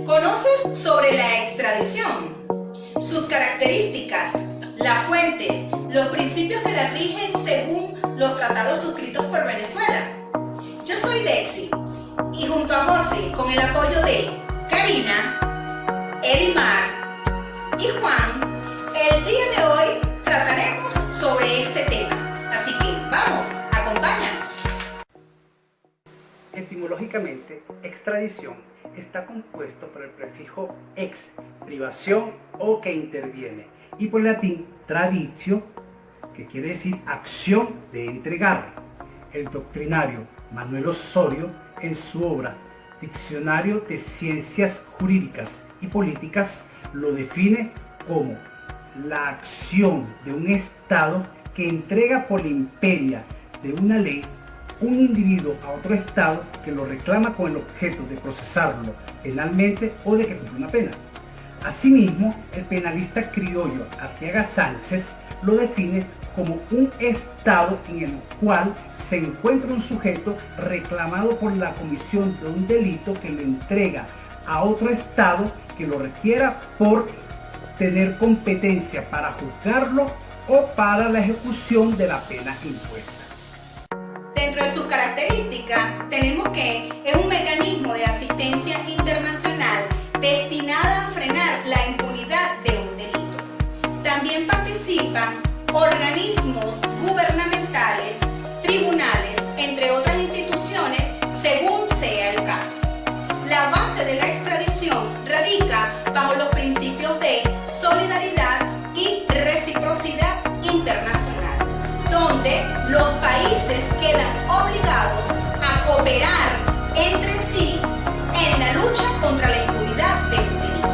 ¿Conoces sobre la extradición? Sus características, las fuentes, los principios que la rigen según los tratados suscritos por Venezuela. Yo soy Dexy y junto a José, con el apoyo de Karina, Elimar y Juan, el día de hoy trataremos sobre este tema. Así que vamos, acompáñanos. Etimológicamente, extradición está compuesto por el prefijo ex, privación o que interviene, y por el latín traditio, que quiere decir acción de entregar. El doctrinario Manuel Osorio, en su obra Diccionario de Ciencias Jurídicas y Políticas, lo define como la acción de un Estado que entrega por la imperia de una ley un individuo a otro Estado que lo reclama con el objeto de procesarlo penalmente o de que cumpla una pena. Asimismo, el penalista criollo Arteaga Sánchez lo define como un Estado en el cual se encuentra un sujeto reclamado por la comisión de un delito que lo entrega a otro Estado que lo requiera por tener competencia para juzgarlo o para la ejecución de la pena impuesta. Dentro de sus características tenemos que es un mecanismo de asistencia internacional destinada a frenar la impunidad de un delito. También participan organismos gubernamentales, tribunales, entre otras instituciones, según sea el caso. La base de la extradición radica bajo los principios de solidaridad y reciprocidad internacional, donde los países quedan obligados a cooperar entre sí en la lucha contra la impunidad de un delito.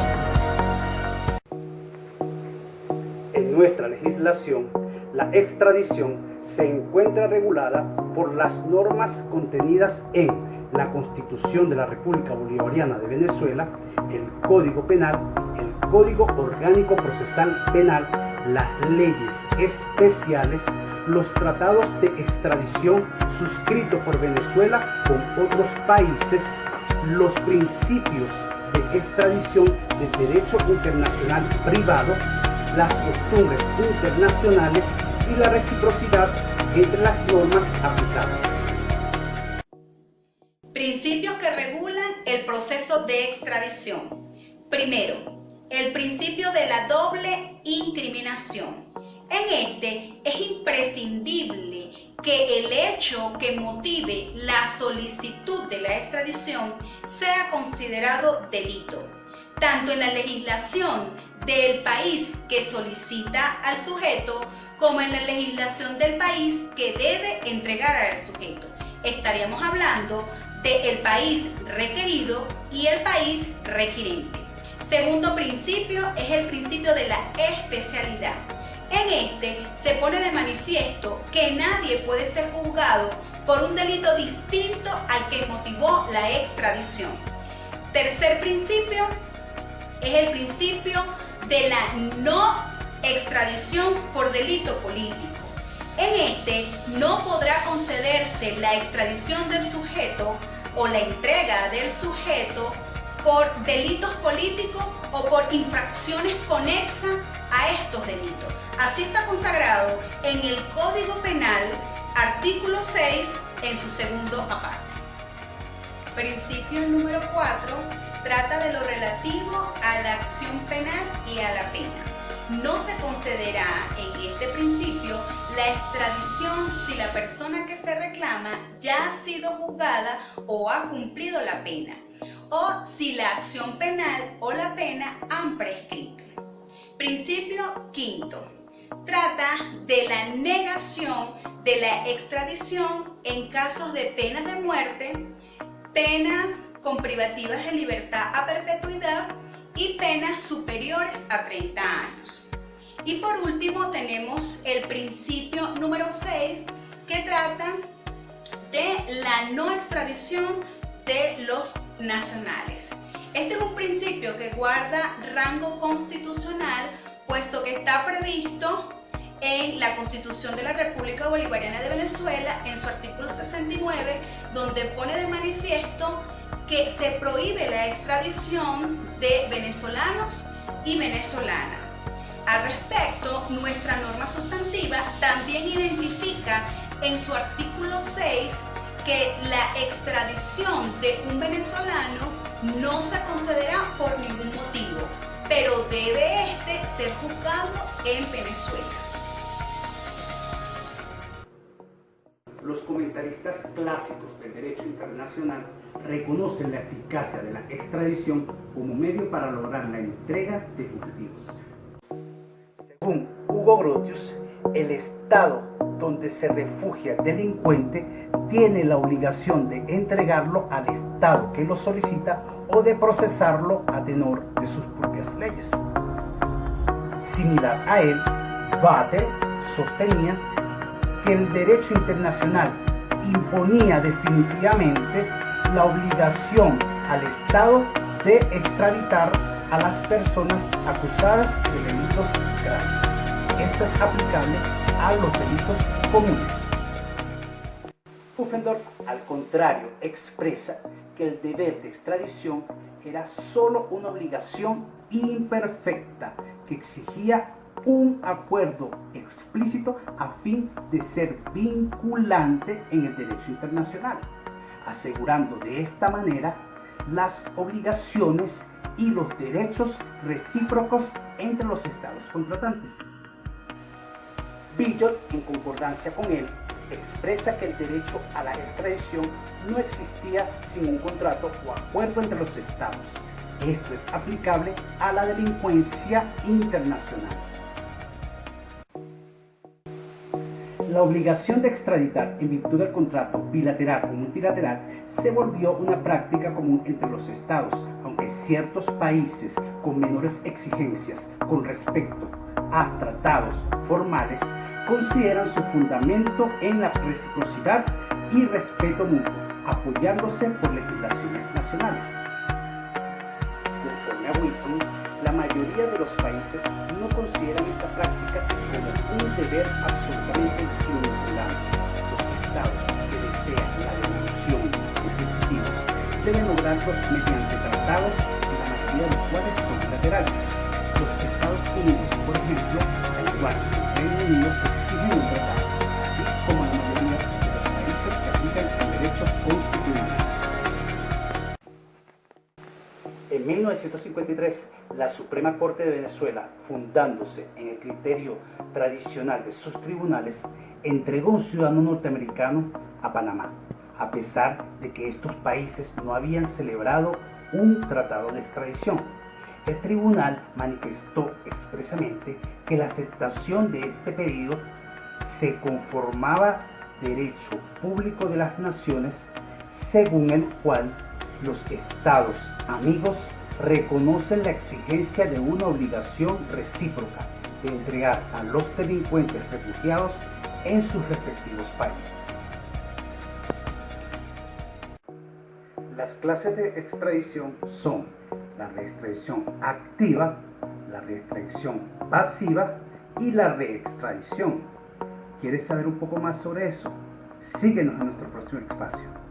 En nuestra legislación, la extradición se encuentra regulada por las normas contenidas en la Constitución de la República Bolivariana de Venezuela, el Código Penal, el Código Orgánico Procesal Penal, las leyes especiales, los tratados de extradición suscritos por Venezuela con otros países, los principios de extradición del derecho internacional privado, las costumbres internacionales y la reciprocidad entre las normas aplicables. Principios que regulan el proceso de extradición. Primero, el principio de la doble incriminación. En este es imprescindible que el hecho que motive la solicitud de la extradición sea considerado delito, tanto en la legislación del país que solicita al sujeto como en la legislación del país que debe entregar al sujeto. Estaríamos hablando del país requerido y el país requirente. Segundo principio es el principio de la especialidad. En este se pone de manifiesto que nadie puede ser juzgado por un delito distinto al que motivó la extradición. Tercer principio es el principio de la no extradición por delito político. En este no podrá concederse la extradición del sujeto o la entrega del sujeto por delitos políticos o por infracciones conexas a estos delitos. Así está consagrado en el Código Penal, artículo 6, en su segundo aparte. Principio número 4 trata de lo relativo a la acción penal y a la pena. No se concederá en este principio la extradición si la persona que se reclama ya ha sido juzgada o ha cumplido la pena, o si la acción penal o la pena han prescrito. Principio quinto. Trata de la negación de la extradición en casos de penas de muerte, penas con privativas de libertad a perpetuidad y penas superiores a 30 años. Y por último tenemos el principio número 6 que trata de la no extradición de los nacionales. Este es un principio que guarda rango constitucional, puesto que está previsto en la Constitución de la República Bolivariana de Venezuela, en su artículo 69, donde pone de manifiesto que se prohíbe la extradición de venezolanos y venezolanas. Al respecto, nuestra norma sustantiva también identifica en su artículo 6 que la extradición de un venezolano no se concederá por ningún motivo, pero debe ser juzgado en Venezuela. Los comentaristas clásicos del derecho internacional reconocen la eficacia de la extradición como medio para lograr la entrega de fugitivos. Según Hugo Grotius, el Estado donde se refugia el delincuente tiene la obligación de entregarlo al Estado que lo solicita o de procesarlo a tenor de sus propias leyes. Similar a él, Vatel sostenía que el derecho internacional imponía definitivamente la obligación al Estado de extraditar a las personas acusadas de delitos graves. Esto es aplicable a los delitos comunes. Pufendorf, al contrario, expresa que el deber de extradición era solo una obligación imperfecta que exigía un acuerdo explícito a fin de ser vinculante en el derecho internacional, asegurando de esta manera las obligaciones y los derechos recíprocos entre los estados contratantes. Billot, en concordancia con él, expresa que el derecho a la extradición no existía sin un contrato o acuerdo entre los estados. Esto es aplicable a la delincuencia internacional. La obligación de extraditar en virtud del contrato bilateral o multilateral se volvió una práctica común entre los estados, aunque ciertos países con menores exigencias con respecto a tratados formales consideran su fundamento en la reciprocidad y respeto mutuo, apoyándose por legislaciones nacionales. Conforme a Whitson, la mayoría de los países no consideran esta práctica como un deber absolutamente vinculante. Los estados que desean la devolución de fugitivos deben lograrlo mediante tratados, la mayoría de los cuales son bilaterales. Los Estados Unidos, por ejemplo, al igual que el Reino Unido, exigen un tratado, así como la mayoría de los países que aplican el derecho constitucional. En 1953, la Suprema Corte de Venezuela, fundándose en el criterio tradicional de sus tribunales, entregó un ciudadano norteamericano a Panamá, a pesar de que estos países no habían celebrado un tratado de extradición. El tribunal manifestó expresamente que la aceptación de este pedido se conformaba derecho público de las naciones, según el cual los estados amigos reconocen la exigencia de una obligación recíproca de entregar a los delincuentes refugiados en sus respectivos países. Las clases de extradición son la reextradición activa, la reextradición pasiva y la reextradición. ¿Quieres saber un poco más sobre eso? Síguenos en nuestro próximo espacio.